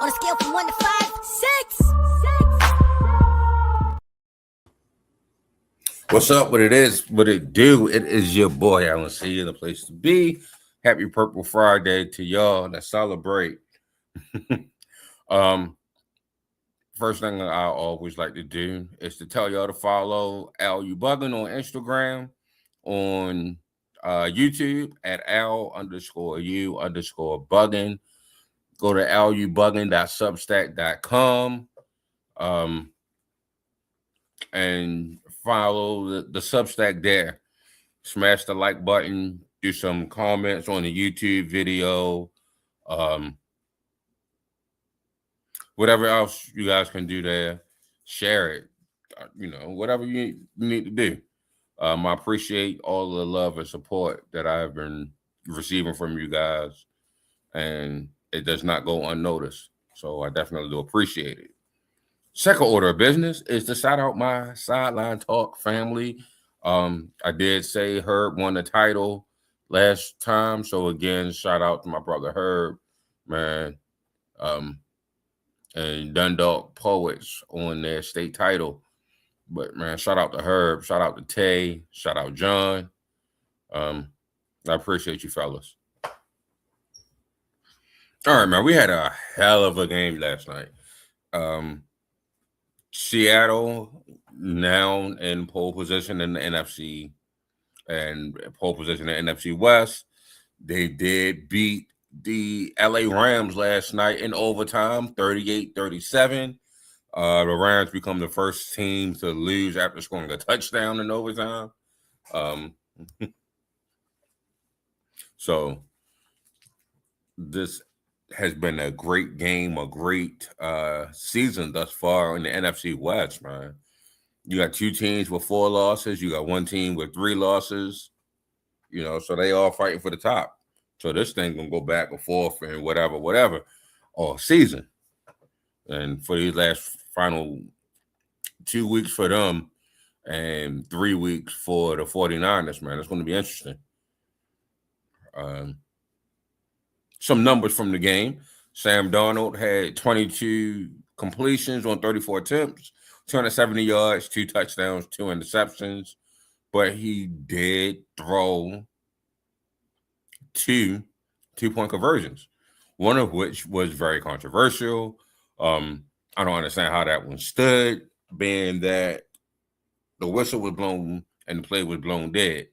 On a scale from 1 to 5, 6. What's up? What it do? It is your boy Alan C. The place to be. Happy Purple Friday to y'all that celebrate. um, First thing I always like to do is to tell y'all to follow Al U Buggin on Instagram, on YouTube at Al_U_Buggin. Go to alubuggin.substack.com. And follow the Substack there. Smash the like button, do some comments on the YouTube video, whatever else you guys can do there, share it, whatever you need to do. I appreciate all the love and support that I've been receiving from you guys, and it does not go unnoticed. So I definitely do appreciate it. Second order of business is to shout out my Sideline Talk family. I did say Herb won the title last time, so again, shout out to my brother Herb, man, and Dundalk Poets on their state title. But man, shout out to Herb, shout out to Tay, shout out John. I appreciate you fellas. All right, man, we had a hell of a game last night. Seattle now in pole position in the NFC and pole position in the NFC West. They did beat the LA Rams last night in overtime, 38-37. The Rams become the first team to lose after scoring a touchdown in overtime. So this has been a great game, a great season thus far in the NFC West, man. You got two teams with 4 losses. You got one team with 3 losses. So they all fighting for the top. So this thing gonna go back and forth and whatever, all season. And for these last final 2 weeks for them and 3 weeks for the 49ers, man, it's going to be interesting. Some numbers from the game. Sam Darnold had 22 completions on 34 attempts, 270 yards, 2 touchdowns, 2 interceptions. But he did throw 2 2-point conversions, one of which was very controversial. I don't understand how that one stood, being that the whistle was blown and the play was blown dead.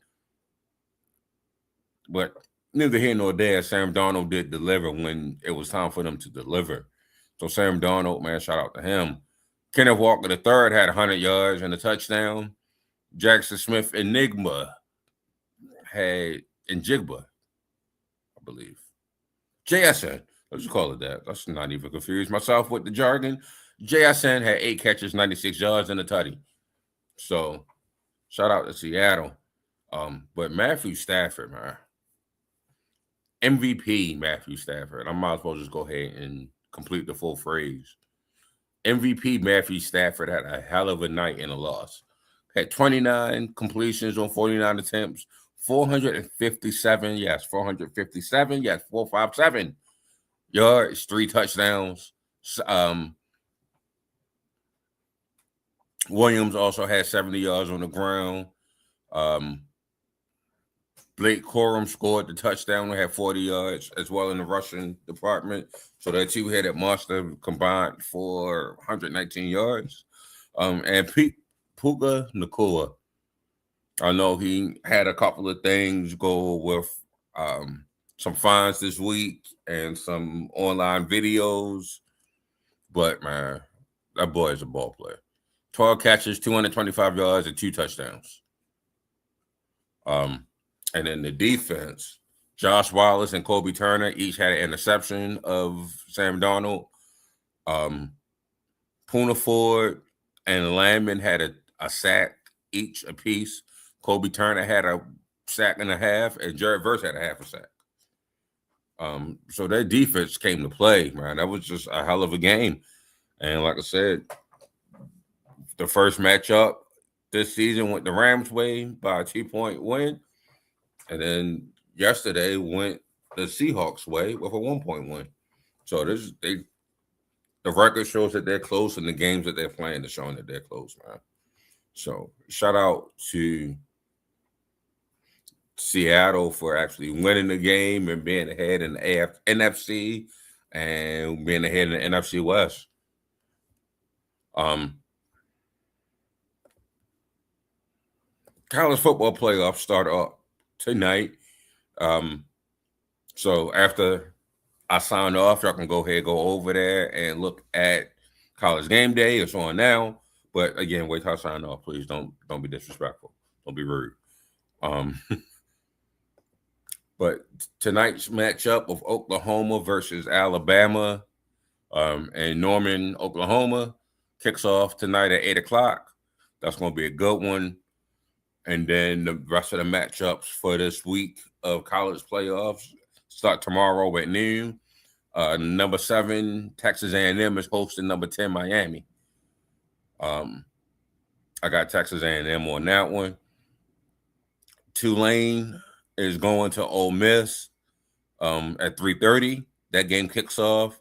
But neither here nor there, Sam Darnold did deliver when it was time for them to deliver. So Sam Darnold, man, shout out to him. Kenneth Walker III had 100 yards and a touchdown. Jackson Smith Enigma had Njigba, I believe. JSN, let's just call it that. Let's not even confuse myself with the jargon. JSN had 8 catches, 96 yards, and a tutty. So shout out to Seattle. But Matthew Stafford, man. MVP Matthew Stafford. I might as well just go ahead and complete the full phrase. MVP Matthew Stafford had a hell of a night in a loss. Had 29 completions on 49 attempts, 457 yards, 3 touchdowns. Williams also had 70 yards on the ground. Blake Corum scored the touchdown. We had 40 yards as well in the rushing department. So that two-headed monster combined for 119 yards. And Puka Nacua, I know he had a couple of things go with some fines this week and some online videos. But, man, that boy is a ball player. 12 catches, 225 yards, and 2 touchdowns. And then the defense, Josh Wallace and Kobe Turner each had an interception of Sam Darnold. Poona Ford and Landman had a sack each apiece. Kobe Turner had a sack and a half, and Jared Verse had a half a sack. So their defense came to play, man. That was just a hell of a game. And like I said, the first matchup this season went the Rams' way by a 2-point win. And then yesterday went the Seahawks' way with a 1-point win. So the record shows that they're close, and the games that they're playing are showing that they're close, man. So shout out to Seattle for actually winning the game and being ahead in the NFC and being ahead in the NFC West. College football playoffs start up tonight. So after I sign off, y'all can go ahead, go over there and look at College Game Day. It's on now. But again, wait till I sign off, please. Don't be disrespectful. Don't be rude. But tonight's matchup of Oklahoma versus Alabama and Norman, Oklahoma, kicks off tonight at 8 o'clock. That's going to be a good one. And then the rest of the matchups for this week of college playoffs start tomorrow at noon. Number 7, Texas A&M is hosting number 10, Miami. I got Texas A&M on that one. Tulane is going to Ole Miss at 3:30. That game kicks off.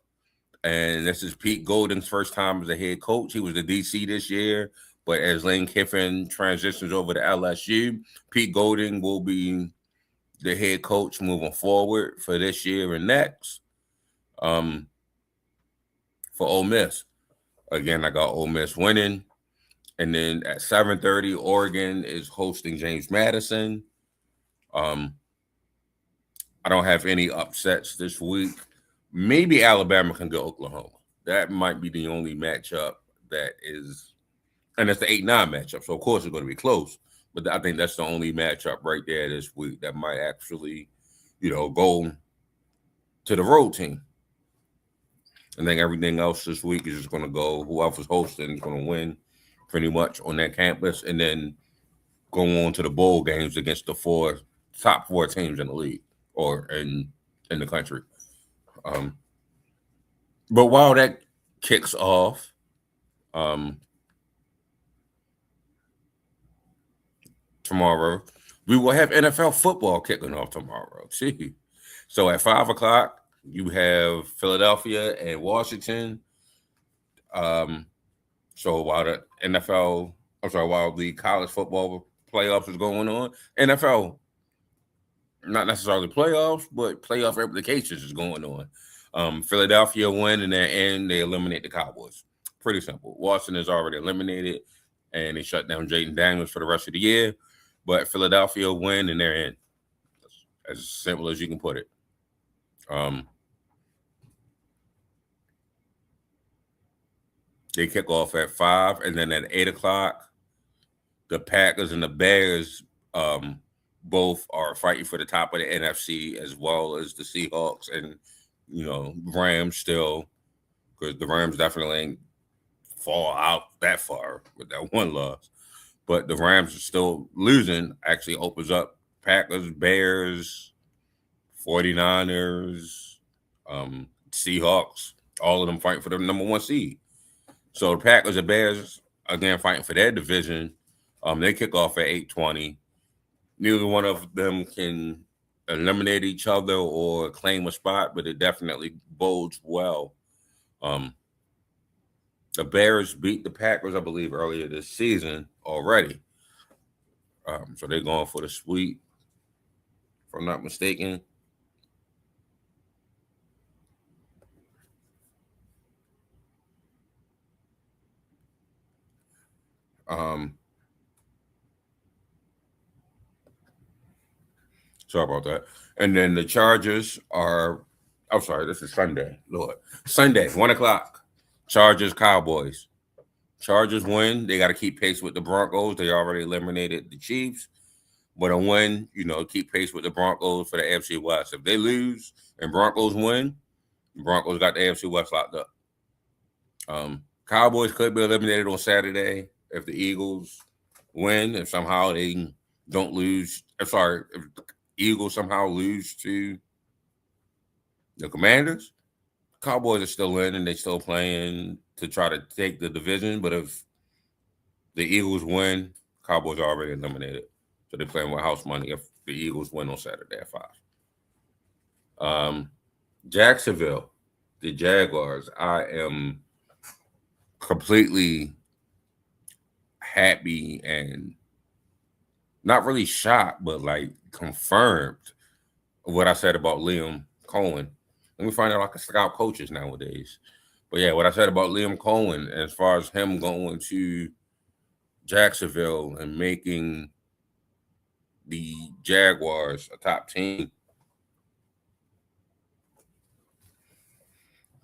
And this is Pete Golding's first time as a head coach. He was the DC this year. But as Lane Kiffin transitions over to LSU, Pete Golding will be the head coach moving forward for this year and next. For Ole Miss. Again, I got Ole Miss winning. And then at 7:30, Oregon is hosting James Madison. I don't have any upsets this week. Maybe Alabama can go Oklahoma. That might be the only matchup that is, and it's the 8-9 matchup. So, of course, it's going to be close. But I think that's the only matchup right there this week that might actually, go to the road team. I think everything else this week is just going to go, whoever's hosting is going to win pretty much on that campus, and then go on to the bowl games against the top four teams in the league or in the country. But while that kicks off, tomorrow, we will have NFL football kicking off tomorrow. See, so at 5 o'clock, you have Philadelphia and Washington. So while the college football playoffs is going on, NFL, not necessarily playoffs, but playoff implications is going on. Philadelphia win, and then they eliminate the Cowboys. Pretty simple. Washington is already eliminated, and they shut down Jaden Daniels for the rest of the year. But Philadelphia win, and they're in. As simple as you can put it. They kick off at 5, and then at 8 o'clock, the Packers and the Bears both are fighting for the top of the NFC, as well as the Seahawks and Rams still, because the Rams definitely ain't fall out that far with that one loss. But the Rams are still losing. Actually opens up Packers, Bears, 49ers, Seahawks, all of them fighting for the number 1 seed. So the Packers and Bears, again, fighting for their division. They kick off at 8:20. Neither one of them can eliminate each other or claim a spot, but it definitely bodes well. The Bears beat the Packers, I believe, earlier this season already. So they're going for the sweep, if I'm not mistaken. Sorry about that. And then the Chargers are, I'm sorry, this is Sunday. Lord. Sunday, 1 o'clock. Chargers, Cowboys. Chargers win. They got to keep pace with the Broncos. They already eliminated the Chiefs. But a win, keep pace with the Broncos for the AFC West. If they lose and Broncos win, the Broncos got the AFC West locked up. Cowboys could be eliminated on Saturday if the Eagles win. If somehow they don't lose, if the Eagles somehow lose to the Commanders, Cowboys are still in and they're still playing to try to take the division. But if the Eagles win, Cowboys are already eliminated. So they're playing with house money if the Eagles win on Saturday at 5. Jacksonville, the Jaguars. I am completely happy and not really shocked, but like confirmed what I said about Liam Cohen. Let me find out I can scout coaches nowadays. But yeah, what I said about Liam Cohen as far as him going to Jacksonville and making the Jaguars a top team.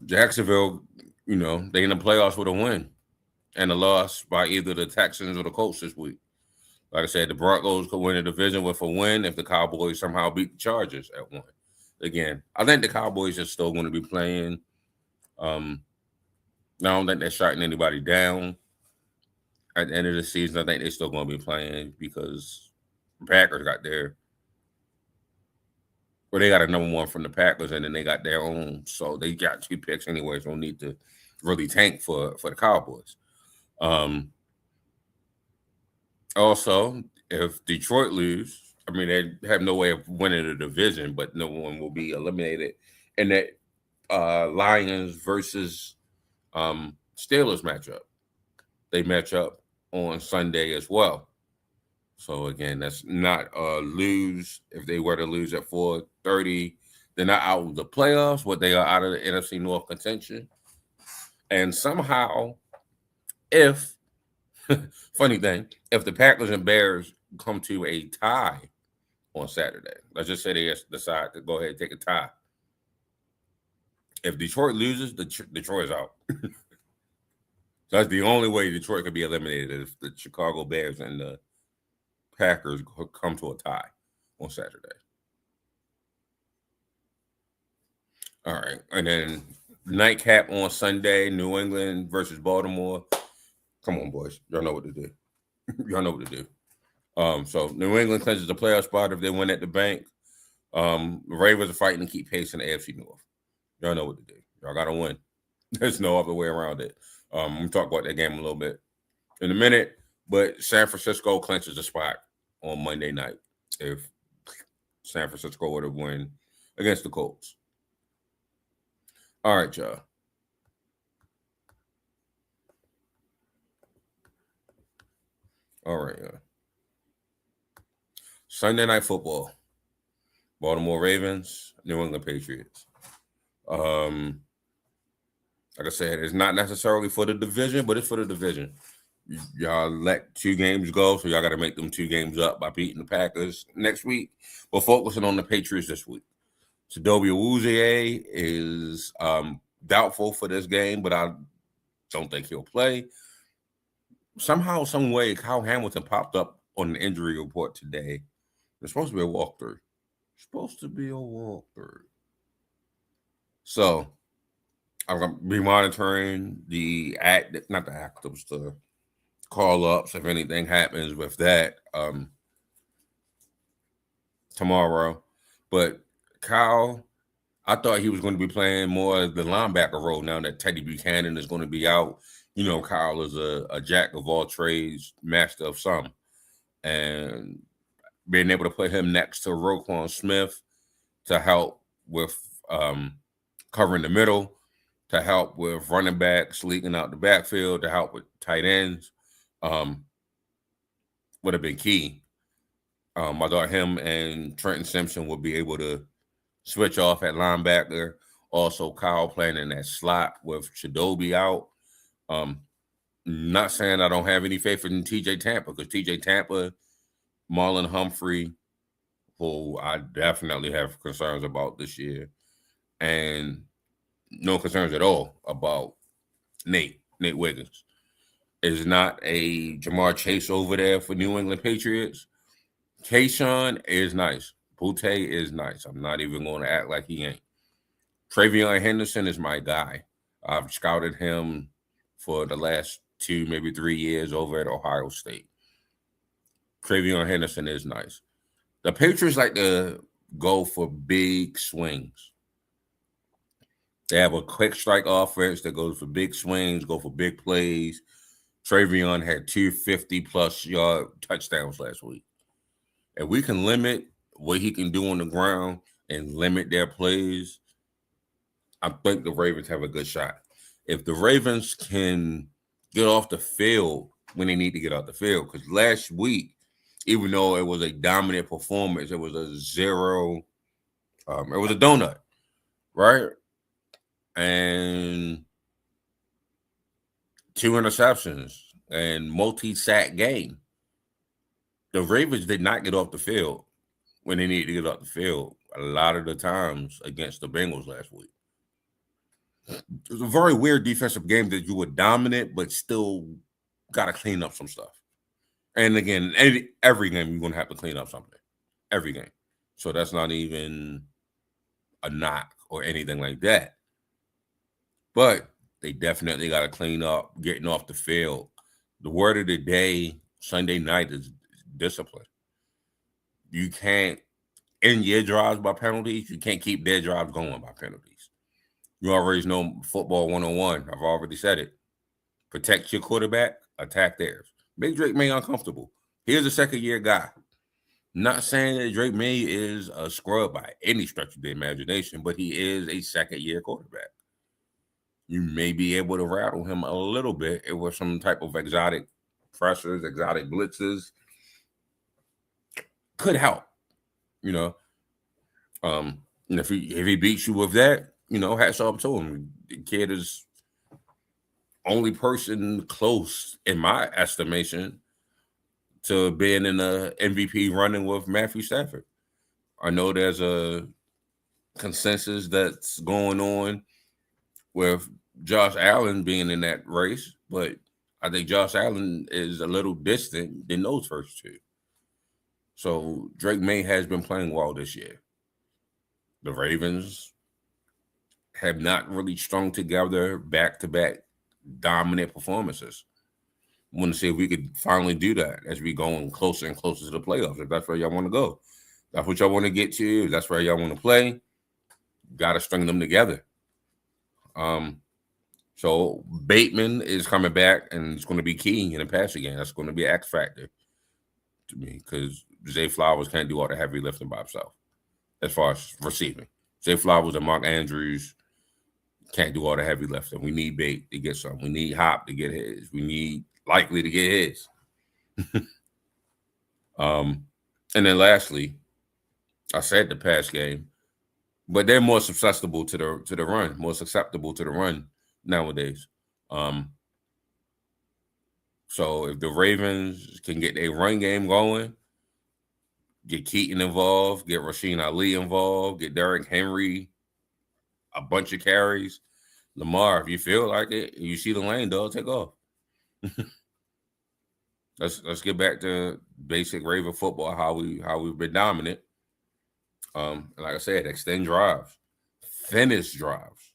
Jacksonville, they in the playoffs with a win and a loss by either the Texans or the Colts this week. Like I said, the Broncos could win the division with a win if the Cowboys somehow beat the Chargers at one. Again, I think the Cowboys are still going to be playing. I don't think they're shutting anybody down at the end of the season. I think they're still going to be playing because the Packers got they got a number one from the Packers, and then they got their own. So they got 2 picks anyway, so don't need to really tank for the Cowboys. Also, if Detroit lose, I mean, they have no way of winning the division, but no one will be eliminated in that Lions versus Steelers matchup. They match up on Sunday as well. So again, that's not a lose. If they were to lose at 4:30, they're not out of the playoffs, but they are out of the NFC North contention. And somehow, if funny thing, if the Packers and Bears come to a tie on Saturday, let's just say they decide to go ahead and take a tie. If Detroit loses, Detroit's out. That's the only way Detroit could be eliminated if the Chicago Bears and the Packers come to a tie on Saturday. All right. And then nightcap on Sunday, New England versus Baltimore. Come on, boys. Y'all know what to do. Y'all know what to do. So New England clinches the playoff spot if they win at the bank. The Ravens are fighting to keep pace in the AFC North. Y'all know what to do. Y'all got to win. There's no other way around it. We'll talk about that game a little bit in a minute. But San Francisco clinches the spot on Monday night if San Francisco were to win against the Colts. All right, y'all. All right, y'all. Sunday Night Football. Baltimore Ravens, New England Patriots. Like I said, it's not necessarily for the division, but it's for the division. Y'all let 2 games go, so y'all got to make them 2 games up by beating the Packers next week. We're focusing on the Patriots this week. Chidobe Awuzie is doubtful for this game, but I don't think he'll play. Somehow, some way, Kyle Hamilton popped up on the injury report today. It's supposed to be a walkthrough. So I'm going to be monitoring the call-ups if anything happens with that tomorrow. But Kyle, I thought he was going to be playing more of the linebacker role now that Teddy Buchanan is going to be out. Kyle is a jack of all trades, master of some. And being able to put him next to Roquan Smith to help with covering the middle, to help with running backs leaking out the backfield, to help with tight ends, would have been key. I thought him and Trenton Simpson would be able to switch off at linebacker. Also, Kyle playing in that slot with Chidobe out. Not saying I don't have any faith in TJ Tampa, because TJ Tampa, Marlon Humphrey, who I definitely have concerns about this year, and no concerns at all about Nate Wiggins. Is not a Jamar Chase over there for New England Patriots. Kayshawn is nice. Boutte is nice. I'm not even going to act like he ain't. Travion Henderson is my guy. I've scouted him for the last 2, maybe 3 years over at Ohio State. Travion Henderson is nice. The Patriots like to go for big swings. They have a quick strike offense that goes for big swings, go for big plays. Travion had 2 50-plus yard touchdowns last week. If we can limit what he can do on the ground and limit their plays, I think the Ravens have a good shot. If the Ravens can get off the field when they need to get off the field. Because last week, even though it was a dominant performance, it was a zero. It was a donut, right? And 2 interceptions and multi-sack game. The Ravens did not get off the field when they needed to get off the field a lot of the times against the Bengals last week. It was a very weird defensive game that you were dominant, but still got to clean up some stuff. And again, every game you're going to have to clean up something. Every game. So that's not even a knock or anything like that. But they definitely got to clean up getting off the field. The word of the day Sunday night is discipline. You can't end your drives by penalties. You can't keep their drives going by penalties. You already know football 101. I've already said it. Protect your quarterback, attack theirs. Make Drake May uncomfortable. Here's a second-year guy. Not saying that Drake May is a scrub by any stretch of the imagination, but he is a second-year quarterback. You may be able to rattle him a little bit with some type of exotic pressures, exotic blitzes. Could help, you know. And if he beats you with that, hats off to him. The kid is only person close, in my estimation, to being in the MVP running with Matthew Stafford. I know there's a consensus that's going on with Josh Allen being in that race, but I think Josh Allen is a little distant than those first two. So Drake May has been playing well this year. The Ravens have not really strung together back-to-back dominant performances. I want to see if we could finally do that as we go closer and closer to the playoffs. If that's where y'all want to go, that's what y'all want to get to. If that's where y'all want to play, got to string them together. So Bateman is coming back, and it's going to be key in the passing game. That's going to be an X factor to me because Zay Flowers can't do all the heavy lifting by himself as far as receiving. Zay Flowers and Mark Andrews can't do all the heavy lifting. We need Bate to get some. We need Hop to get his. We need Likely to get his. And then lastly, I said the pass game, but they're more susceptible to the run, more susceptible to the run nowadays. So if the Ravens can get a run game going, get Keaton involved, get Rasheen Ali involved, get Derrick Henry a bunch of carries. Lamar, if you feel like it, you see the lane, dog, take off. Let's get back to basic Raven football, how we've been dominant. Like I said, extend drives, finish drives.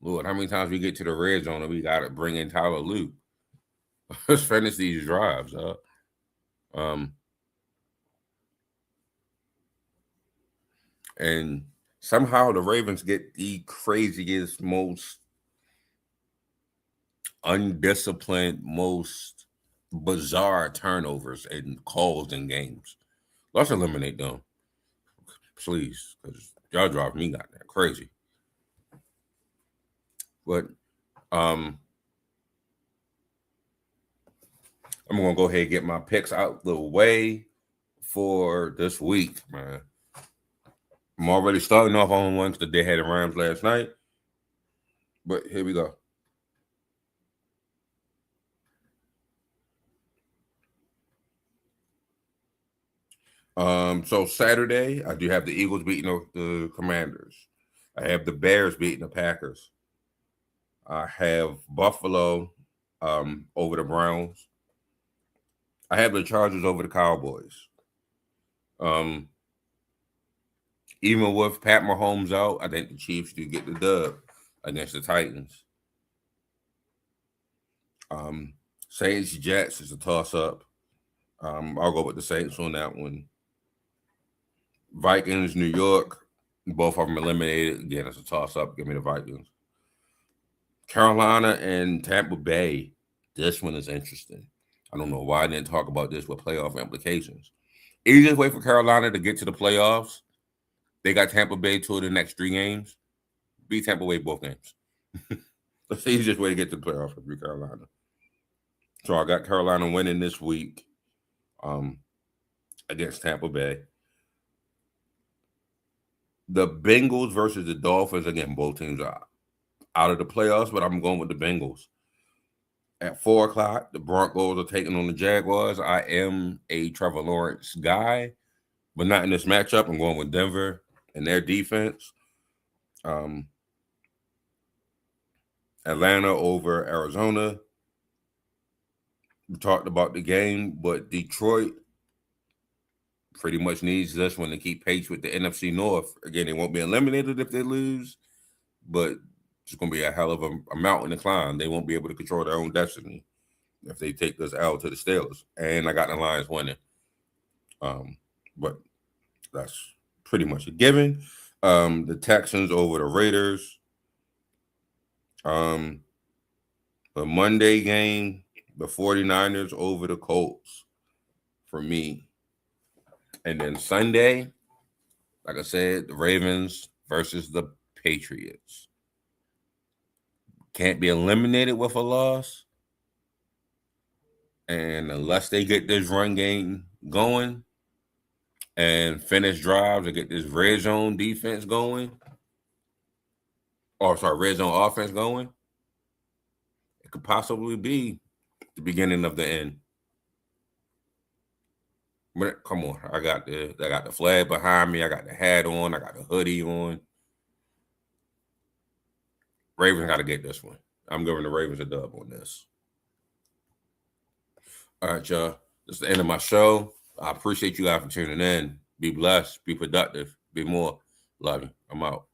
Lord, how many times we get to the red zone and we got to bring in Tyler Luke? Let's finish these drives, and somehow the Ravens get the craziest, most undisciplined, most bizarre turnovers and calls in games. Let's eliminate them, please, because y'all drive me got that crazy. But I'm gonna go ahead and get my picks out the way for this week, man. I'm already starting off on one because they had the Rams last night. But here we go. So Saturday, I do have the Eagles beating the Commanders. I have the Bears beating the Packers. I have Buffalo over the Browns. I have the Chargers over the Cowboys. Even with Pat Mahomes out, I think the Chiefs do get the dub against the Titans. Saints Jets is a toss-up. I'll go with the Saints on that one. Vikings New York, both of them eliminated. Again, it's a toss-up. Give me the Vikings. Carolina and Tampa Bay. This one is interesting. I don't know why I didn't talk about this with playoff implications. Easiest way for Carolina to get to the playoffs, they got Tampa Bay to the next 3 games. Beat Tampa Bay both games. That's the easiest way to get to the playoffs for Carolina. So I got Carolina winning this week against Tampa Bay. The Bengals versus the Dolphins. Again, both teams are out of the playoffs, but I'm going with the Bengals. At 4 o'clock, the Broncos are taking on the Jaguars. I am a Trevor Lawrence guy, but not in this matchup. I'm going with Denver and their defense. Atlanta over Arizona. We talked about the game, but Detroit pretty much needs this one to keep pace with the NFC North. Again, they won't be eliminated if they lose, but it's going to be a hell of a mountain to climb. They won't be able to control their own destiny if they take this L to the Steelers. And I got the Lions winning. But that's pretty much a given. The Texans over the Raiders. The Monday game, the 49ers over the Colts for me. And then Sunday, like I said, the Ravens versus the Patriots. Can't be eliminated with a loss. And unless they get this run game going and finish drives and get this red zone defense going, red zone offense going, it could possibly be the beginning of the end. But come on, I got the flag behind me, I got the hat on, I got the hoodie on. Ravens got to get this one. I'm giving the Ravens a dub on this. All right, y'all. This is the end of my show. I appreciate you guys for tuning in. Be blessed. Be productive. Be more. Love you. I'm out.